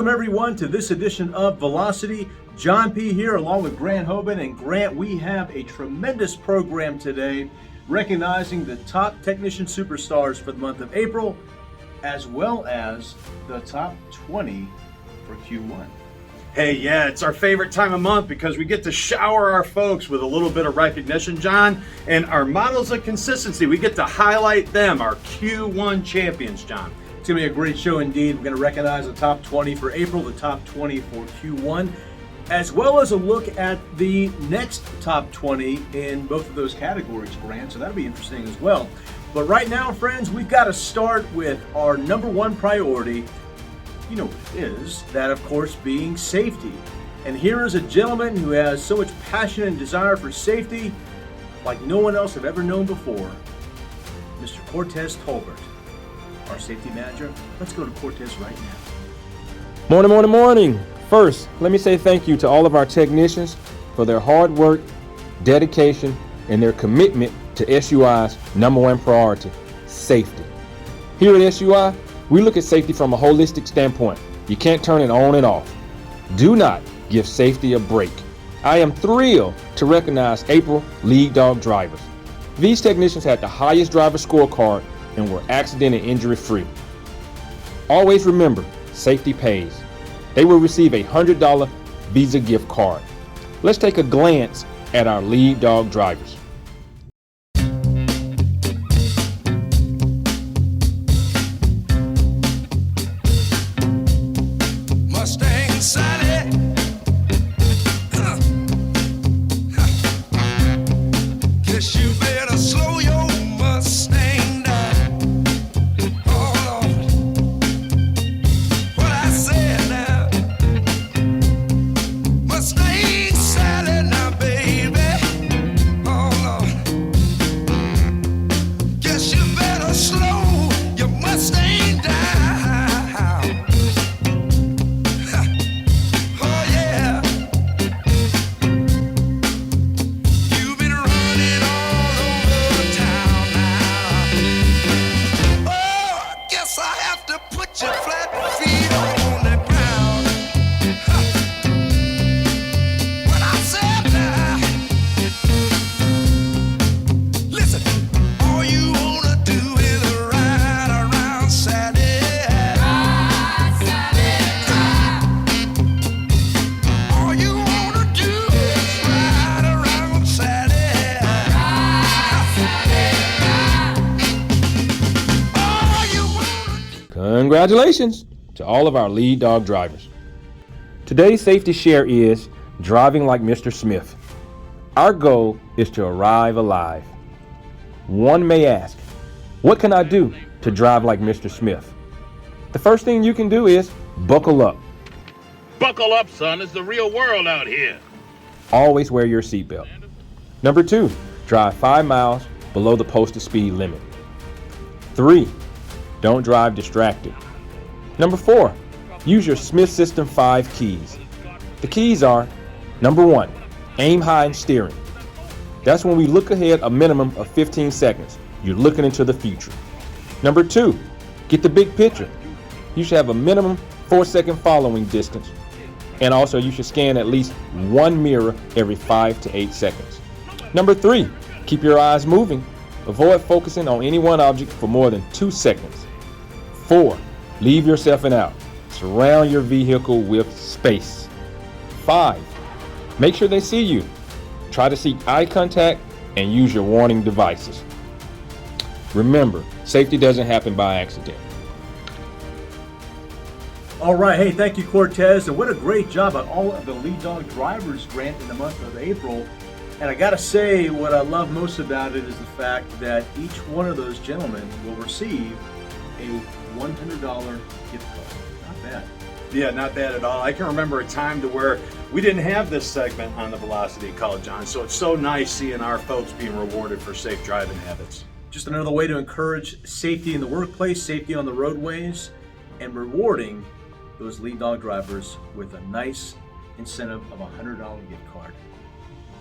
Welcome everyone to this edition of Velocity. John P. here along with Grant Hoban. And Grant, we have a tremendous program today recognizing the top technician superstars for the month of April, as well as the top 20 for Q1. Hey, yeah, it's our favorite time of month because we get to shower our folks with a little bit of recognition, John, and our models of consistency. We get to highlight them, our Q1 champions, John. It's going to be a great show indeed. We're going to recognize the top 20 for April, the top 20 for Q1, as well as a look at the next top 20 in both of those categories, Grant, so that'll be interesting as well. But right now, friends, we've got to start with our number one priority. You know what it is, that of course being safety. And here is a gentleman who has so much passion and desire for safety like no one else I've ever known before, Mr. Cortez Tolbert, our safety manager. Let's go to Cortez right now. Morning. First, let me say thank you to all of our technicians for their hard work, dedication, and their commitment to SUI's number one priority, safety. Here at SUI, we look at safety from a holistic standpoint. You can't turn it on and off. Do not give safety a break. I am thrilled to recognize April Lead Dog drivers. These technicians had the highest driver scorecard and were accident and injury free. Always remember, safety pays. They will receive a $100 Visa gift card. Let's take a glance at our Lead Dog drivers. Congratulations to all of our Lead Dog drivers. Today's safety share is driving like Mr. Smith. Our goal is to arrive alive. One may ask, what can I do to drive like Mr. Smith? The first thing you can do is buckle up. Buckle up, son. It's the real world out here. Always wear your seatbelt. Number 2, drive 5 miles below the posted speed limit. 3, don't drive distracted. Number 4, use your Smith System 5 keys. The keys are, number 1, aim high in steering. That's when we look ahead a minimum of 15 seconds. You're looking into the future. Number 2, get the big picture. You should have a minimum 4-second following distance. And also you should scan at least one mirror every 5 to 8 seconds. Number 3, keep your eyes moving. Avoid focusing on any one object for more than 2 seconds. 4, leave yourself an out. Surround your vehicle with space. 5, make sure they see you. Try to seek eye contact and use your warning devices. Remember, safety doesn't happen by accident. All right, hey, thank you, Cortez, and what a great job by all of the Lead Dog drivers, Grant, in the month of April. And I gotta say, what I love most about it is the fact that each one of those gentlemen will receive a $100 gift card. Not bad. Yeah, not bad at all. I can remember a time to where we didn't have this segment on the Velocity Call, John, so it's so nice seeing our folks being rewarded for safe driving habits. Just another way to encourage safety in the workplace, safety on the roadways, and rewarding those Lead Dog drivers with a nice incentive of a $100 gift card.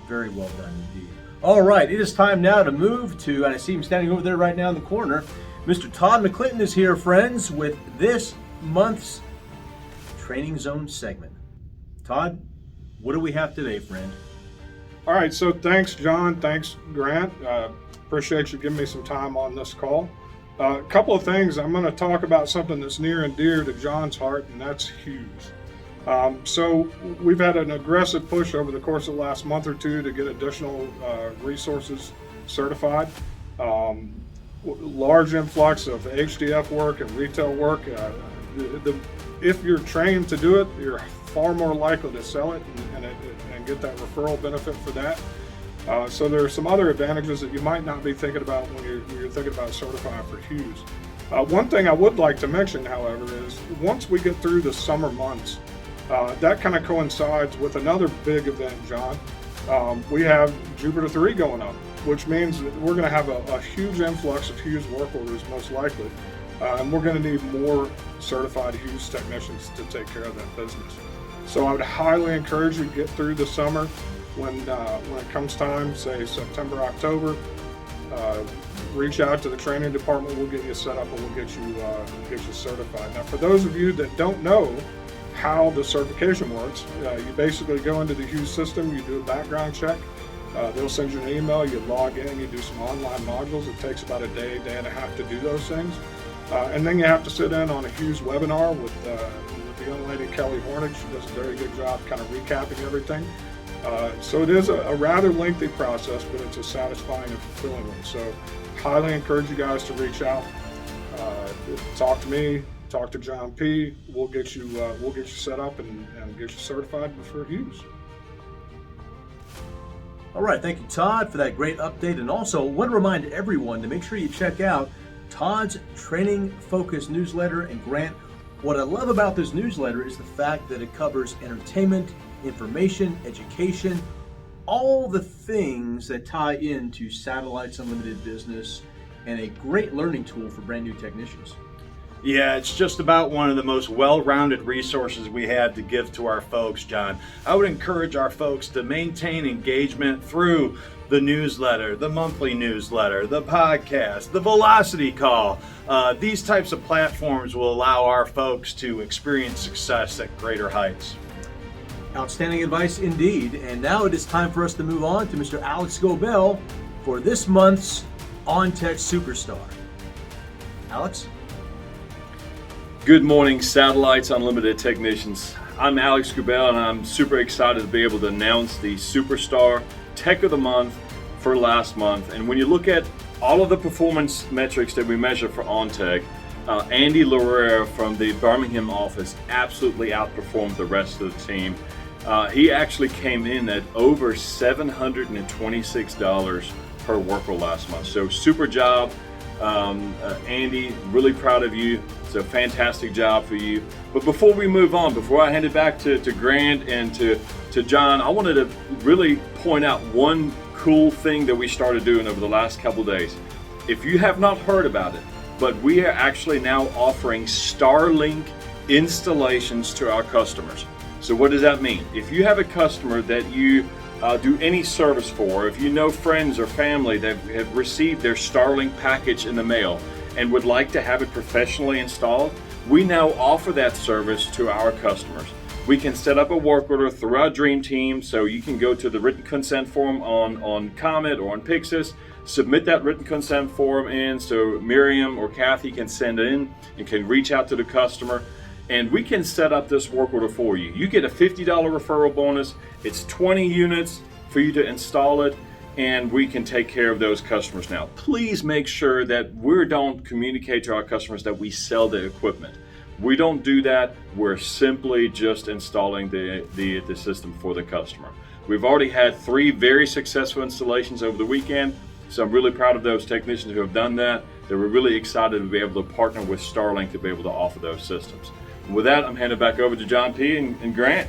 Very well done indeed. All right, it is time now to move to, and I see him standing over there right now in the corner, Mr. Todd McClinton is here, friends, with this month's Training Zone segment. Todd, what do we have today, friend? All right, so thanks, John. Thanks, Grant. Appreciate you giving me some time on this call. A couple of things. I'm going to talk about something that's near and dear to John's heart, and that's Hughes. So we've had an aggressive push over the course of the last month or two to get additional resources certified. Large influx of HDF work and retail work. If you're trained to do it, you're far more likely to sell it and get that referral benefit for that. So there are some other advantages that you might not be thinking about when you're thinking about certifying for Hughes. One thing I would like to mention, however, is once we get through the summer months, that kind of coincides with another big event, John. We have Jupiter 3 going up, which means that we're going to have a huge influx of Hughes work orders, most likely. And we're going to need more certified Hughes technicians to take care of that business. So I would highly encourage you to get through the summer. When it comes time, say September, October, reach out to the training department. We'll get you set up and we'll get you certified. Now, for those of you that don't know how the certification works, you basically go into the Hughes system, you do a background check. They'll send you an email, you log in, you do some online modules. It takes about a day and a half to do those things. And then you have to sit in on a Hughes webinar with the young lady, Kelly Hornick. She does a very good job kind of recapping everything. So it is a rather lengthy process, but it's a satisfying and fulfilling one. So highly encourage you guys to reach out, talk to me, talk to John P. We'll get you set up and get you certified for Hughes. All right, thank you, Todd, for that great update. And also, I want to remind everyone to make sure you check out Todd's Training Focus newsletter. And Grant, what I love about this newsletter is the fact that it covers entertainment, information, education, all the things that tie into Satellites Unlimited business, and a great learning tool for brand new technicians. Yeah, it's just about one of the most well-rounded resources we have to give to our folks, John. I would encourage our folks to maintain engagement through the newsletter, the monthly newsletter, the podcast, the Velocity Call. These types of platforms will allow our folks to experience success at greater heights. Outstanding advice indeed. And now it is time for us to move on to Mr. Alex Gobel for this month's On Tech Superstar. Alex? Good morning, Satellites Unlimited technicians. I'm Alex Gobel, and I'm super excited to be able to announce the Superstar Tech of the Month for last month. And when you look at all of the performance metrics that we measure for OnTech, Andy Larrea from the Birmingham office absolutely outperformed the rest of the team. He actually came in at over $726 per worker last month. So super job, Andy, really proud of you. It's a fantastic job for you. But before we move on, before I hand it back to Grant and to John, I wanted to really point out one cool thing that we started doing over the last couple days. If you have not heard about it, but we are actually now offering Starlink installations to our customers. So what does that mean? If you have a customer that you do any service for, if you know friends or family that have received their Starlink package in the mail and would like to have it professionally installed, we now offer that service to our customers. We can set up a work order through our Dream Team, so you can go to the written consent form on Comet or on Pixis, submit that written consent form in so Miriam or Kathy can send it in and can reach out to the customer, and we can set up this work order for you. You get a $50 referral bonus. It's 20 units for you to install it, and we can take care of those customers. Now, please make sure that we don't communicate to our customers that we sell the equipment. We don't do that. We're simply just installing the system for the customer. We've already had 3 very successful installations over the weekend, so I'm really proud of those technicians who have done that. They were really excited to be able to partner with Starlink to be able to offer those systems. And with that, I'm handing back over to John P. and Grant.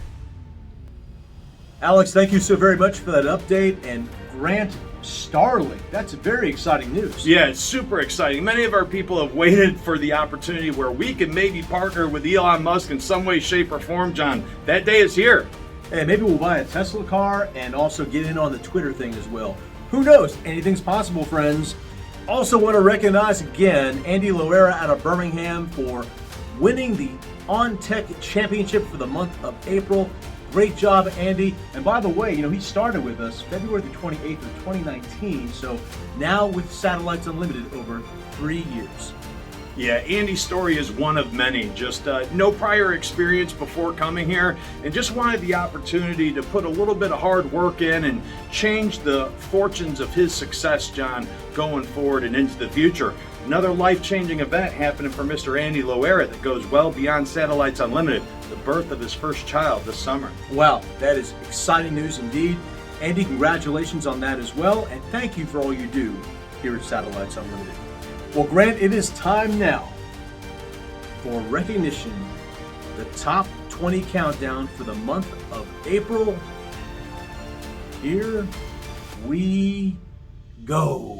Alex, thank you so very much for that update. And Grant, Starlink, that's very exciting news. Yeah, it's super exciting. Many of our people have waited for the opportunity where we can maybe partner with Elon Musk in some way, shape, or form, John. That day is here. And maybe we'll buy a Tesla car and also get in on the Twitter thing as well. Who knows? Anything's possible, friends. Also want to recognize again Andy Larrea out of Birmingham for winning the On Tech Championship for the month of April. Great job, Andy. And by the way, he started with us February the 28th of 2019, so now with Satellites Unlimited over 3 years. Yeah, Andy's story is one of many. Just no prior experience before coming here, and just wanted the opportunity to put a little bit of hard work in and change the fortunes of his success, John, going forward and into the future. Another life-changing event happening for Mr. Andy Loera that goes well beyond Satellites Unlimited, the birth of his first child this summer. Wow, that is exciting news indeed. Andy, congratulations on that as well, and thank you for all you do here at Satellites Unlimited. Well, Grant, it is time now for recognition, the top 20 countdown for the month of April. Here we go.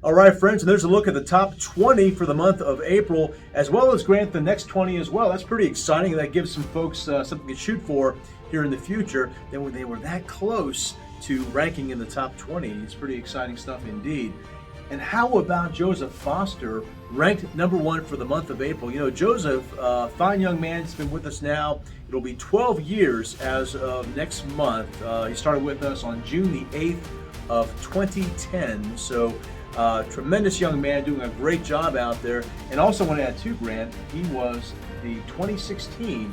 All right, friends, and there's a look at the top 20 for the month of April, as well as, Grant, the next 20 as well. That's pretty exciting. That gives some folks something to shoot for here in the future. They were that close to ranking in the top 20. It's pretty exciting stuff indeed. And how about Joseph Foster, ranked number 1 for the month of April? Joseph, fine young man, has been with us now. It'll be 12 years as of next month. He started with us on June the 8th of 2010. So tremendous young man, doing a great job out there. And also want to add too, Grant, he was the 2016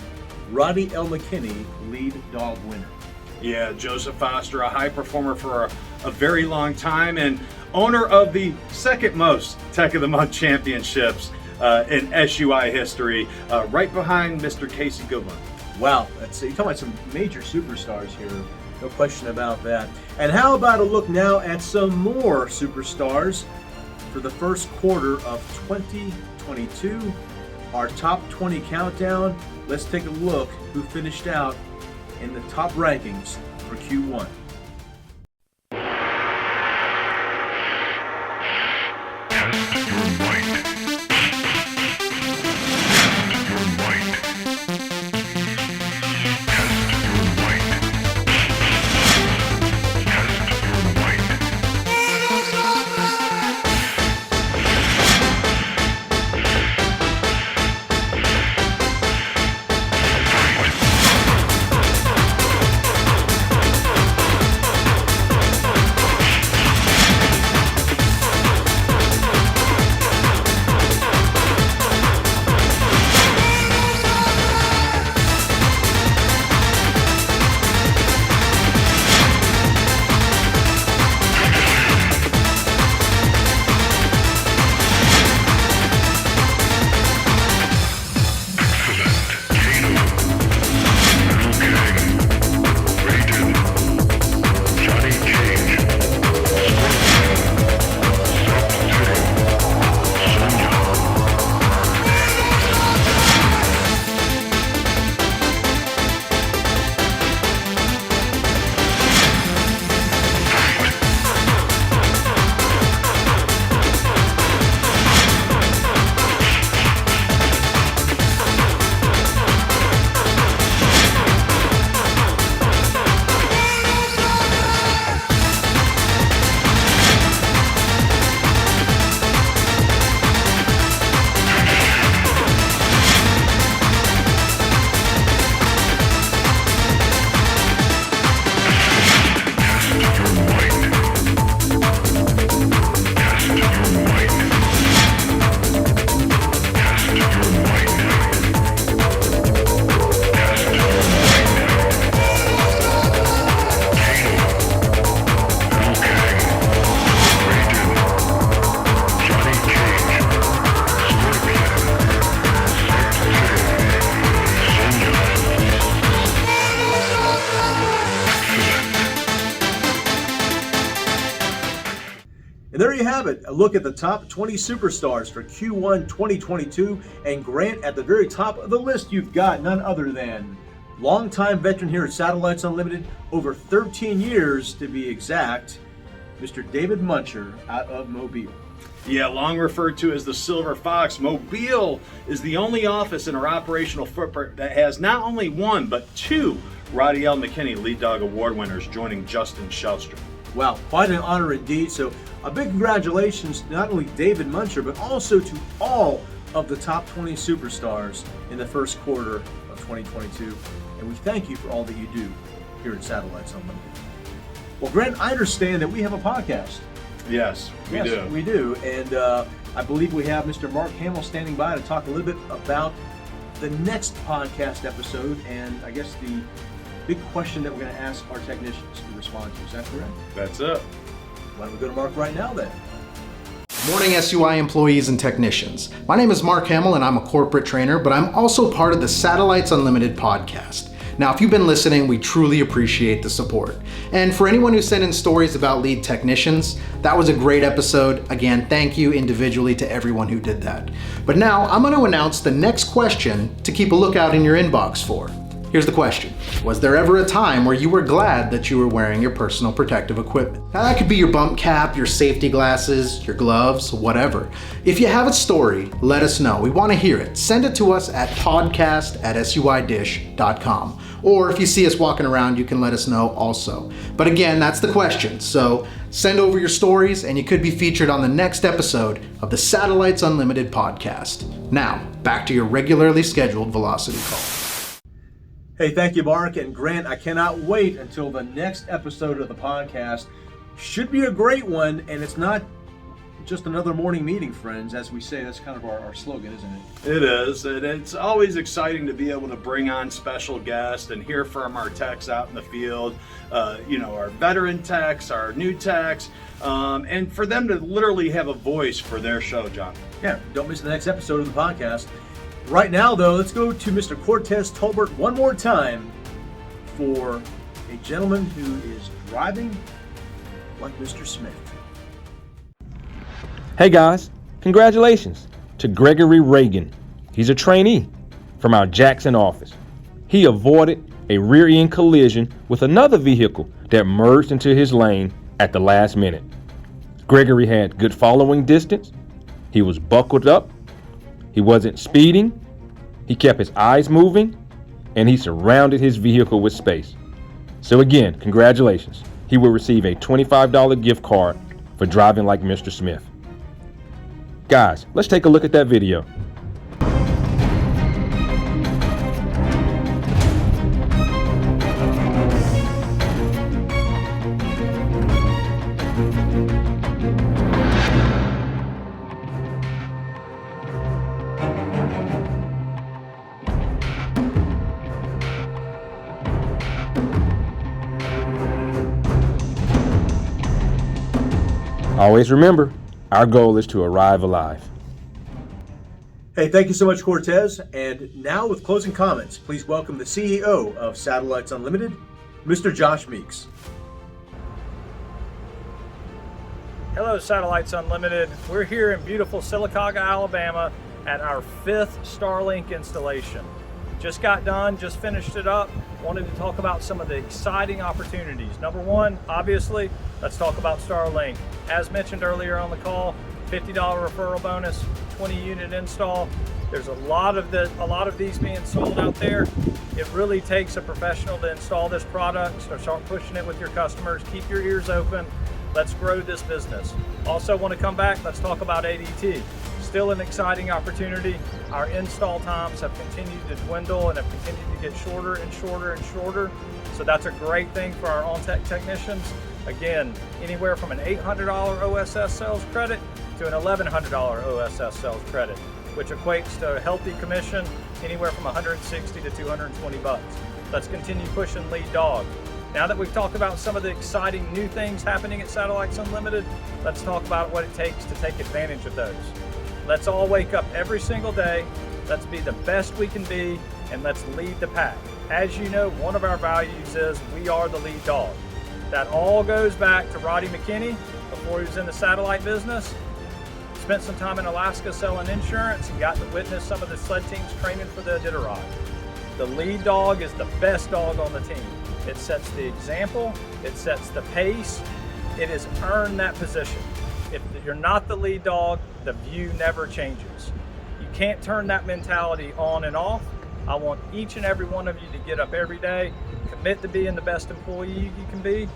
Roddy L. McKinney lead dog winner. Yeah, Joseph Foster, a high performer for a very long time and owner of the second most Tech of the Month championships in SUI history, right behind Mr. Casey Goodwin. Wow, you're talking about some major superstars here. No question about that. And how about a look now at some more superstars for the first quarter of 2022? Our top 20 countdown. Let's take a look who finished out in the top rankings for Q1. And there you have it, a look at the top 20 superstars for Q1 2022. And Grant, at the very top of the list, you've got none other than longtime veteran here at Satellites Unlimited, over 13 years to be exact, Mr. David Muncher out of Mobile. Yeah, long referred to as the Silver Fox, Mobile is the only office in our operational footprint that has not only one, but two Roddy L. McKinney Lead Dog Award winners joining Justin Shellstrom. Wow, quite an honor indeed. So a big congratulations to not only David Muncher, but also to all of the top 20 superstars in the first quarter of 2022. And we thank you for all that you do here at Satellites Unlimited. Well, Grant, I understand that we have a podcast. Yes, we do. We do. And I believe we have Mr. Mark Hamill standing by to talk a little bit about the next podcast episode, and I guess the big question that we're going to ask our technicians to respond to. Is that correct? That's it. Why don't we go to Mark right now then? Morning SUI employees and technicians. My name is Mark Hamill and I'm a corporate trainer, but I'm also part of the Satellites Unlimited podcast. Now, if you've been listening, we truly appreciate the support. And for anyone who sent in stories about lead technicians, that was a great episode. Again, thank you individually to everyone who did that. But now I'm going to announce the next question to keep a lookout in your inbox for. Here's the question. Was there ever a time where you were glad that you were wearing your personal protective equipment? Now that could be your bump cap, your safety glasses, your gloves, whatever. If you have a story, let us know. We want to hear it. Send it to us at podcast@suidish.com. Or if you see us walking around, you can let us know also. But again, that's the question. So send over your stories and you could be featured on the next episode of the Satellites Unlimited podcast. Now, back to your regularly scheduled Velocity Call. Hey, thank you, Mark. And Grant, I cannot wait until the next episode of the podcast. Should be a great one, and it's not just another morning meeting, friends. As we say, that's kind of our slogan, isn't it? It is, and it's always exciting to be able to bring on special guests and hear from our techs out in the field, our veteran techs, our new techs, and for them to literally have a voice for their show, John. Yeah, don't miss the next episode of the podcast. Right now, though, let's go to Mr. Cortez Tolbert one more time for a gentleman who is driving like Mr. Smith. Hey guys, congratulations to Gregory Reagan. He's a trainee from our Jackson office. He avoided a rear-end collision with another vehicle that merged into his lane at the last minute. Gregory had good following distance. He was buckled up. He wasn't speeding. He kept his eyes moving, and he surrounded his vehicle with space. So again, congratulations. He will receive a $25 gift card for driving like Mr. Smith. Guys, let's take a look at that video. Always remember, our goal is to arrive alive. Hey, thank you so much, Cortez. And now with closing comments, please welcome the CEO of Satellites Unlimited, Mr. Josh Meeks. Hello, Satellites Unlimited. We're here in beautiful Sylacauga, Alabama at our 5th Starlink installation. Just got done, just finished it up. Wanted to talk about some of the exciting opportunities. Number one, obviously, let's talk about Starlink. As mentioned earlier on the call, $50 referral bonus, 20 unit install. There's a lot of these being sold out there. It really takes a professional to install this product, so start pushing it with your customers. Keep your ears open. Let's grow this business. Also want to come back, let's talk about ADT. Still an exciting opportunity. Our install times have continued to dwindle and have continued to get shorter and shorter and shorter. So that's a great thing for our on-tech technicians. Again, anywhere from an $800 OSS sales credit to an $1,100 OSS sales credit, which equates to a healthy commission anywhere from $160 to $220. Let's continue pushing Lead Dog. Now that we've talked about some of the exciting new things happening at Satellites Unlimited, let's talk about what it takes to take advantage of those. Let's all wake up every single day. Let's be the best we can be, and let's lead the pack. As you know, one of our values is we are the lead dog. That all goes back to Roddy McKinney of before he was in the satellite business, spent some time in Alaska selling insurance and got to witness some of the sled teams training for the Iditarod. The lead dog is the best dog on the team. It sets the example, it sets the pace, it has earned that position. If you're not the lead dog, the view never changes. You can't turn that mentality on and off. I want each and every one of you to get up every day, commit to being the best employee you can be,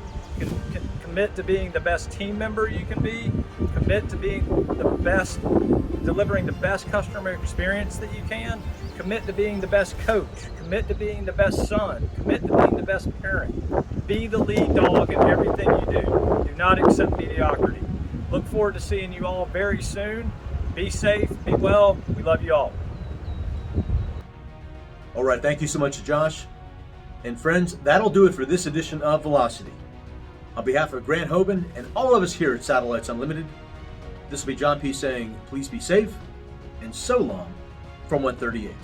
commit to being the best team member you can be, commit to being the best, delivering the best customer experience that you can, commit to being the best coach, commit to being the best son, commit to being the best parent. Be the lead dog in everything you do. Do not accept mediocrity. Look forward to seeing you all very soon. Be safe, be well. We love you all. All right, thank you so much, Josh. And friends, that'll do it for this edition of Velocity. On behalf of Grant Hoban and all of us here at Satellites Unlimited, this will be John P. saying, please be safe, and so long from 138.